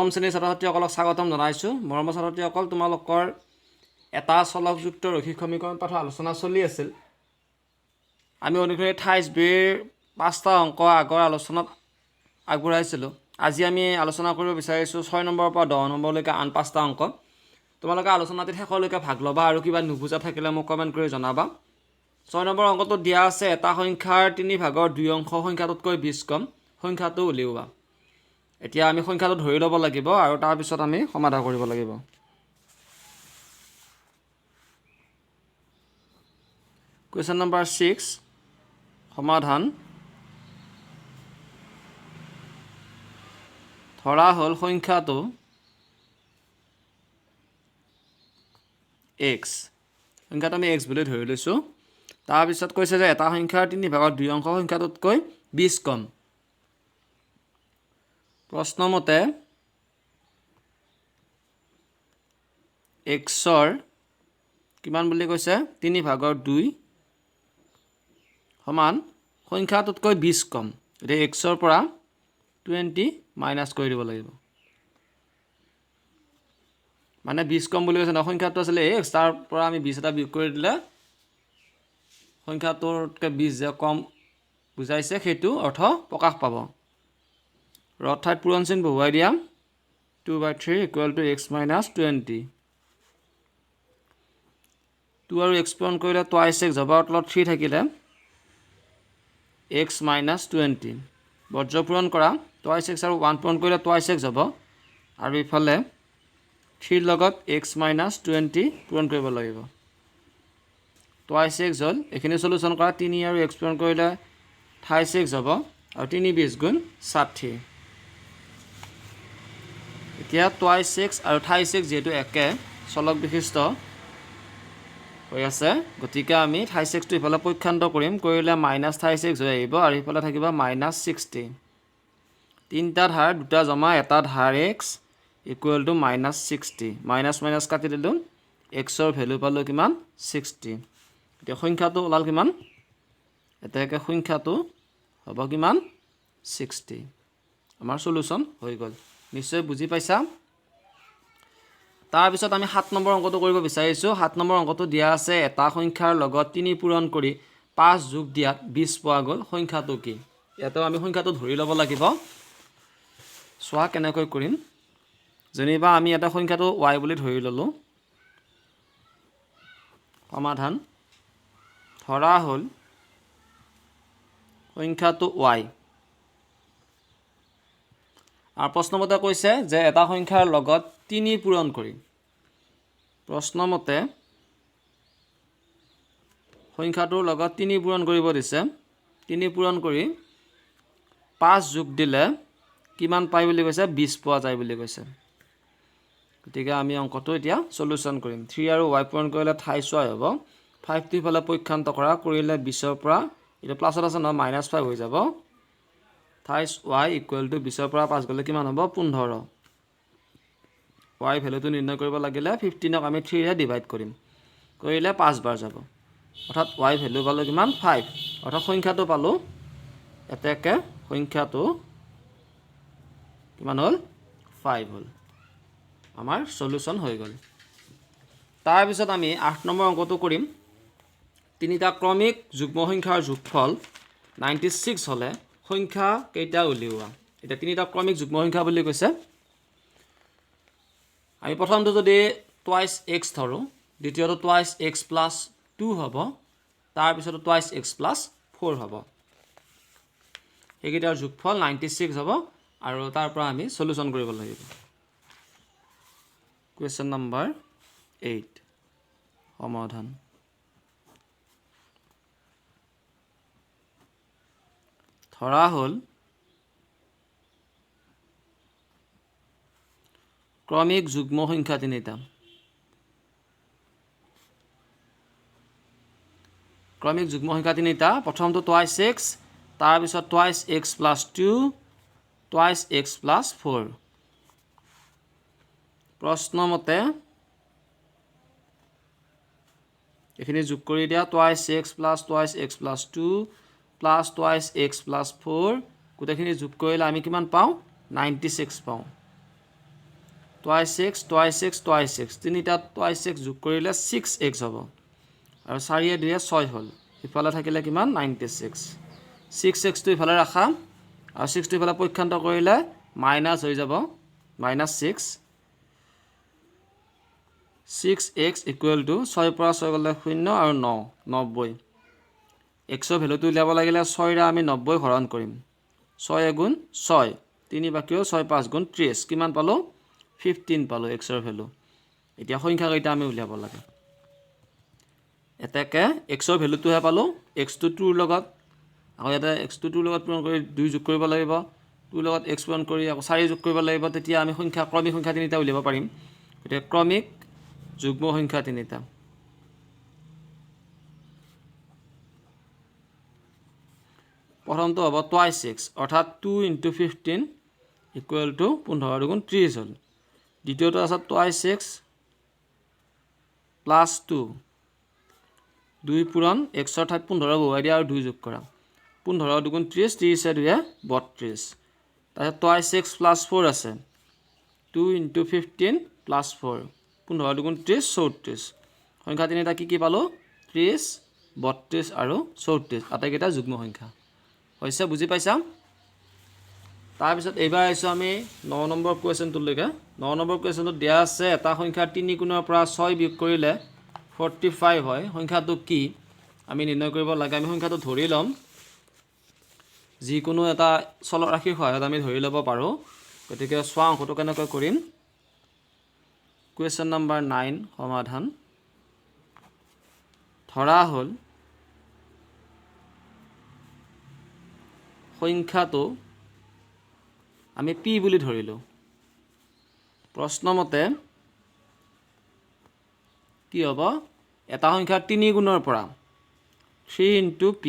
নৱম শ্ৰেণীৰ ছাত্ৰ ছাত্ৰীসকলক স্বাগতম জনাইছোঁ। মৰমৰ ছাত্ৰ ছাত্ৰীসকল, তোমালোকৰ এটা চলকযুক্ত ৰৈখিক সমীকৰণ পাঠৰ আলোচনা চলি আছিল। আমি অনুক্ৰমে 28 বিৰ 5টা অংক আগৰ আলোচনাত আগবঢ়াইছিলোঁ। আজি আমি আলোচনা কৰিব বিচাৰিছোঁ 6 নম্বৰৰ পৰা 10 নম্বৰলৈকে আন 5টা অংক। তোমালোকে আলোচনাটিত শেষলৈকে ভাগ ল'বা আৰু কিবা নুবুজা থাকিলে মোক কমেণ্ট কৰি জনাবা। 6 নম্বৰ অংকটোত দিয়া আছে এটা সংখ্যাৰ 3/2 অংশ সংখ্যাটোতকৈ 20 কম, সংখ্যাটো উলিওৱা। এতিয়া আমি সংখ্যাটো ধৰি ল'ব লাগিব আৰু তাৰপিছত আমি সমাধান কৰিব লাগিব। কুৱেশ্যন নম্বৰ 6 সমাধান। ধৰা হ'ল সংখ্যাটো x, সংখ্যাটো আমি x বুলি ধৰি লৈছোঁ। তাৰপিছত কৈছে যে এটা সংখ্যাৰ 3/2 অংশ সংখ্যাটোতকৈ 20 কম। প্ৰশ্নমতে xৰ কিমান বুলি কৈছে 3/2 সমান সংখ্যাটোতকৈ 20 কম। এতিয়া xৰ পৰা 20 মাইনাছ কৰি দিব লাগিব। মানে 20 কম বুলি কৈছে ন, সংখ্যাটো আছিলে x, তাৰ পৰা আমি 20 এটা বিয়োগ কৰি দিলে সংখ্যাটোতকৈ 20 যে কম বুজাইছে সেইটো অৰ্থ প্ৰকাশ পাব। অৰ্থাৎ পূৰণ চিন বহুৱাই দিয়া 2/3 = x - 20। 2 আৰু x পূৰণ কৰিলে টুৱাইছ x হ'ব, তলত 3 থাকিলে x - 20। বজ্ৰ পূৰণ কৰা টুৱাইছ x আৰু 1 পূৰণ কৰিলে টুৱাইছ x হ'ব, আৰু ইফালে 3 লগত x - 20 পূৰণ কৰিব লাগিব। টুৱাইছ x হ'ল, এইখিনি চলুশ্যন কৰা 3 আৰু x পূৰণ কৰিলে 28 x হ'ব, আৰু 3 × 20 = 60। এতিয়া টুৱাইছ x আৰু 28 x যিহেতু একে চলক বিশিষ্ট হৈ আছে, গতিকে আমি 28 x টো ইফালে পক্ষান্ত কৰিম, কৰিলে -28 x হৈ আহিব, আৰু ইফালে থাকিব -60। তিনিটা ধাৰ দুটা জমা এটা ধাৰ x = -60। মাইনাছ মাইনাছ কাটি দিলোঁ, xৰ ভেলু পালোঁ কিমান 60। এতিয়া সংখ্যাটো ওলাল কিমান, এতেকে সংখ্যাটো হ'ব কিমান 60। আমাৰ চলুশ্যন হৈ গ'ল। নিশ্চয় বুজি পাইছা। তাৰপিছত আমি 7 নম্বৰ অংকটো কৰিব বিচাৰিছোঁ। 7 নম্বৰ অংকটো দিয়া আছে এটা সংখ্যাৰ লগত 3 পূৰণ কৰি 5 যোগ দিয়াত 20 পোৱা গ'ল, সংখ্যাটো কি? ইয়াতো আমি সংখ্যাটো ধৰি ল'ব লাগিব। চোৱা কেনেকৈ কৰিম। যেনিবা আমি এটা সংখ্যাটো y বুলি ধৰি ল'লোঁ। সমাধান। ধৰা হ'ল সংখ্যাটো y, আৰু প্ৰশ্নমতে কৈছে যে এটা সংখ্যাৰ লগত 3 পূৰণ কৰি, প্ৰশ্নমতে সংখ্যাটোৰ লগত 3 পূৰণ কৰিব দিছে। 3 পূৰণ কৰি 5 যোগ দিলে কিমান পায় বুলি কৈছে, 20 পোৱা যায় বুলি কৈছে। গতিকে আমি অংকটো এতিয়া চলুশ্যন কৰিম। 3 আৰু y পূৰণ কৰিলে 28y হ'ব। 5টো ইফালে পক্ষান্ত কৰা, কৰিলে 20ৰ পৰা, এইটো প্লাছত আছে নহয়, -5 হৈ যাব। 28y = 20ৰ পৰা 5 গ'লে কিমান হ'ব 15। y ভেলুটো নিৰ্ণয় কৰিব লাগিলে 15ক আমি 3ৰে ডিভাইড কৰিম, কৰিলে 5 বাৰ যাব, অৰ্থাৎ y ভেলু পালোঁ কিমান 5। অৰ্থাৎ সংখ্যাটো পালোঁ, এতেকে সংখ্যাটো কিমান হ'ল 5 হ'ল। আমাৰ চলুশ্যন হৈ গ'ল। তাৰপিছত আমি 8 নম্বৰ অংকটো কৰিম। তিনিটা ক্ৰমিক যুগ্ম সংখ্যাৰ যোগফল 96 হ'লে সংখ্যা কেইটা উলিওৱা। এতিয়া তিনিটা ক্ৰমিক যুগ্ম সংখ্যা বুলি কৈছে। আমি প্ৰথমটো যদি টুৱাইছ x ধৰোঁ, দ্বিতীয়টো টুৱাইছ x + 2 হ'ব, তাৰপিছতো টুৱাইছ x + 4 হ'ব। সেইকেইটাৰ যোগফল 96 হ'ব, আৰু তাৰ পৰা আমি চলুশ্যন কৰিব লাগিব। কুৱেশ্যন নম্বৰ 8 সমাধান। ধৰা হ'ল ক্ৰমিক যুগ্ম সংখ্যা তিনিটা। ক্ৰমিক যুগ্ম সংখ্যা তিনিটা। প্ৰথমটো টুৱাইছ x, তাৰপিছত টুৱাইছ x + 2, টুৱাইছ x + 4। প্ৰশ্নমতে এইখিনি যোগ কৰি দিয়া, twice x + twice x + 2 + twice x + 4, গোটেইখিনি যোগ কৰিলে আমি কিমান পাওঁ 96 পাওঁ। Twice x twice x twice x তিনিটা টুৱাইছ এক্স যোগ কৰিলে 6x হ'ব আৰু 4 2 6 হ'ল ইফালে থাকিলে কিমান 96 6xটো ইফালে ৰাখা আৰু 6টো ইফালে পক্ষান্ত কৰিলে মাইনাছ হৈ যাব -6 6x ইকুৱেল টু 6 পৰা 6 গ'লে 0 আৰু 9 90 x ৰ ভ্যালুটো উলিয়াব লাগিলে 6 ৰে আমি 90 হৰণ কৰিম 6 গুণ 6 3 বাকিও 6 5 গুণ 30 কিমান পালো 15 পালো x ৰ ভ্যালু এতিয়া সংখ্যা কেইটা আমি উলিয়াব লাগে এটাকে x ৰ ভ্যালুটোহে পালো x টো 2 ৰ লগত আৰু এটা x টো 2 ৰ লগত পূৰণ কৰি 2 যোগ কৰিব লাগিব 2 ৰ লগত x পূৰণ কৰি আকৌ 4 যোগ কৰিব লাগিব তেতিয়া আমি সংখ্যা ক্ৰমিক সংখ্যা তিনিটা উলিয়াব পাৰিম এতিয়া ক্ৰমিক যুগ্ম সংখ্যা তিনিটা প্ৰথমটো হ'ব টুৱাইছ এক্স অৰ্থাৎ 2 * 15 ইকুৱেল টু 15 দুগুণ 30 হ'ল দ্বিতীয়টো আছে টুৱাইছ এক্স প্লাছ 2 2 পূৰণ x ৰ ঠাইত 15 বহুৱাই দিয়া আৰু 2 যোগ কৰা 15 দুগুণ 30 30 2 32 তাৰপিছত টুৱাইছ এক্স প্লাছ 4 আছে 2 * 15 প্লাছ 4 15 দুগুণ 30 34 সংখ্যা তিনিটা কি পালো 30 32 আৰু 34 আটাইকেইটা যুগ্ম সংখ্যা হৈছে বুজি পাইছা তাৰপিছত এইবাৰ আইছো আমি 9 নম্বৰ কোৱেশ্চনটোলৈকে 9 নম্বৰ কোৱেশ্চনটোত দিয়া আছে এটা সংখ্যা 3 গুণৰ পৰা 6 বিয়োগ কৰিলে 45 হয় সংখ্যাটো কি আমি নিৰ্ণয় কৰিব লাগে আমি সংখ্যাটো ধৰি লম যিকোনো এটা চলৰাশিৰ সহায়ত আমি ধৰি ল'ব পাৰো গতিকে সোৱা অংকটো কেনেকৈ কৰিম কুৱেশ্চন নম্বৰ 9 সমাধান ধৰা হ'ল সংখ্যাটো আমি p বুলি ধৰিলো প্ৰশ্নমতে কি হ'ব এটা সংখ্যা 3 গুণৰ পৰা 3 * p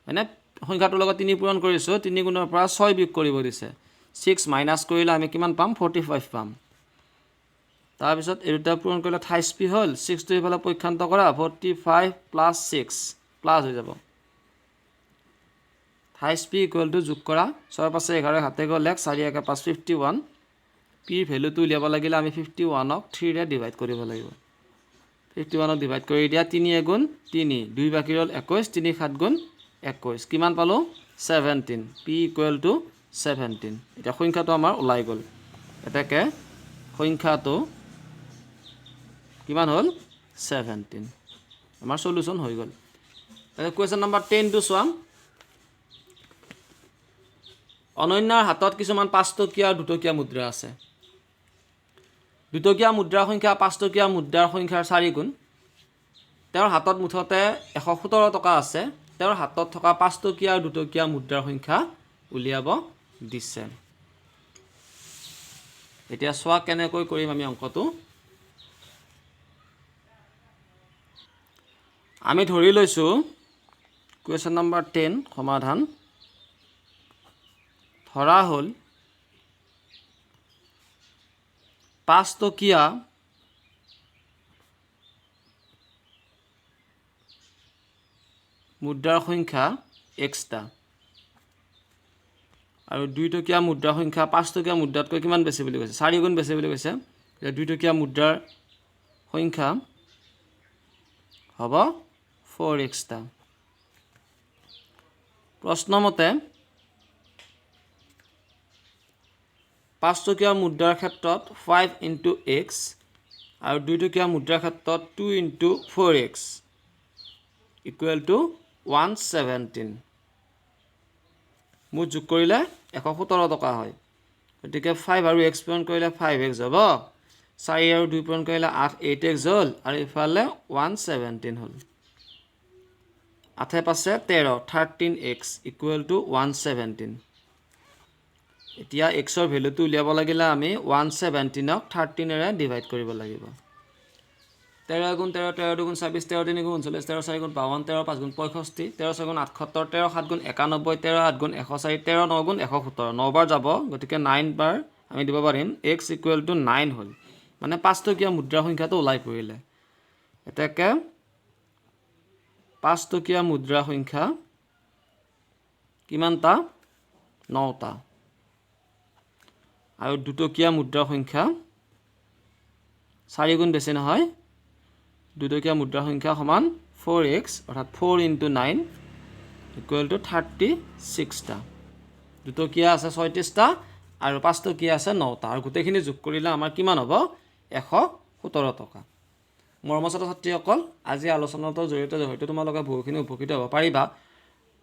মানে সংখ্যাটোৰ লগত 3 পূৰণ কৰিছো 3 গুণৰ পৰা 6 বিয়োগ কৰিব দিছে 6 মাইনাস কৰিলে আমি কিমান পাম 45 পাম তাৰ পিছত এই দুটা পূৰণ কৰিলে 28p হ'ল 6 টো ইফালে পক্ষান্ত কৰা 45 + 6 প্লাস হৈ যাব 28p ইকুৱেল টু যোগ কৰা 6 5 11 হাতে গ'ল 1 4 1 5 51 p ভ্যালুটো উলিয়াব লাগিলে আমি 51 ক 3 ৰে ডিভাইড কৰিব লাগিব 51 ক ডিভাইড কৰি দিয়া 3 গুণ 3 2 বাকি ৰল 21 3 7 গুণ 21 কিমান পালো 17 p ইকুৱেল টু 17 এটা সংখ্যাটো আমাৰ ওলাই গ'ল এটাকে সংখ্যাটো কিমান হ'ল 17 আমাৰ সলিউশন হৈ গ'ল এটা কোৱেশ্চন নম্বৰ 10 টো সোৱাম অনন্যাৰ হাতত কিছুমান 5 টকীয়া আৰু 2 টকীয়া মুদ্ৰা আছে 2 টকীয়া মুদ্ৰাৰ সংখ্যা 5 টকীয়া মুদ্ৰাৰ সংখ্যাৰ 4 গুণ তেওঁৰ হাতত মুঠতে 117 টকা আছে তেওঁৰ হাতত থকা 5 টকীয়া আৰু 2 টকীয়া মুদ্ৰাৰ সংখ্যা উলিয়াব দিছে এতিয়া সোৱা কেনেকৈ কৰিম আমি অংকটো আমি ধৰি লৈছো কোৱেশ্চন নম্বৰ 10 সমাধান ধৰা হ'ল 5 টকীয়া মুদ্ৰাৰ সংখ্যা x টা আৰু 2 টকীয়া মুদ্ৰাৰ সংখ্যা 5 টকীয়া মুদ্ৰাতকৈ কিমান বেছি বুলি কৈছে 4 গুণ বেছি বুলি কৈছে 2 টকীয়া মুদ্ৰাৰ সংখ্যা হ'ব 4x টা প্ৰশ্নমতে 5 টকীয়া মুদ্ৰাৰ ক্ষেত্ৰত 5 * x আৰু 2 টকীয়া মুদ্ৰাৰ ক্ষেত্ৰত 2 * 4x ইকুৱেল টু 117 মুঠ যোগ কৰিলে 117 টকা হয় গতিকে 5 আৰু x পূৰণ কৰিলে 5x হ'ব 4 আৰু 2 পূৰণ কৰিলে 8x হ'ল আৰু ইফালে 117 হ'ল 8 5 13 13x ইকুৱেল টু 117 এতিয়া x ৰ ভ্যালুটো উলিয়াব লাগিলে আমি 117 ক 13 ৰে ডিভাইড কৰিব লাগিব 13 গুণ 13 13 দুগুণ 26 13 3 গুণ 39 13 4 গুণ 52 13 5 গুণ 65 13 6 গুণ 78 13 7 গুণ 91 13 8 গুণ 104 13 9 গুণ 117 9 বাৰ যাব গতিকে 9 বাৰ আমি দিব পাৰিম x ইকুৱেল টু 9 হ'ল মানে 5 টকীয়া মুদ্ৰাৰ সংখ্যাটো ওলাই পৰিলে এটাকে 5 টকীয়া মুদ্ৰাৰ সংখ্যা কিমানটা 9টা আৰু দুটকীয়া মুদ্ৰাৰ সংখ্যা 4 গুণ বেছি নহয় দুটকীয়া মুদ্ৰাৰ সংখ্যা সমান 4x অৰ্থাৎ 4 × 9 = 36টা দুটকীয়া আছে 36টা আৰু 5 টকীয়া আছে 9টা আৰু গোটেইখিনি যোগ কৰিলে আমাৰ কিমান হ'ব 117 টকা মৰমৰ ছাত্ৰ-ছাত্ৰীসকল আজি আলোচনাটোৰ জৰিয়তে হয়তো তোমালোকে বহুখিনি উপকৃত হ'ব পাৰিবা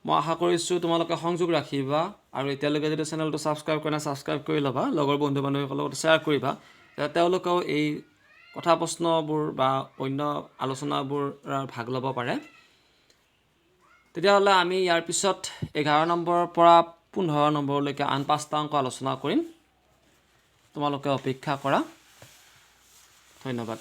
মই আশা কৰিছোঁ তোমালোকে সংযোগ ৰাখিবা আৰু এতিয়ালৈকে যদি চেনেলটো ছাবস্ক্ৰাইব কৰা নাই ছাবস্ক্ৰাইব কৰি ল'বা লগৰ বন্ধু বান্ধৱীসকলৰ লগত শ্বেয়াৰ কৰিবা যাতে তেওঁলোকেও এই কথা প্ৰশ্নবোৰ বা অন্য আলোচনাবোৰ ভাগ ল'ব পাৰে তেতিয়াহ'লে আমি ইয়াৰ পিছত 11 নম্বৰৰ পৰা 15 নম্বৰলৈকে আন 5টা অংক আলোচনা কৰিম তোমালোকে অপেক্ষা কৰা ধন্যবাদ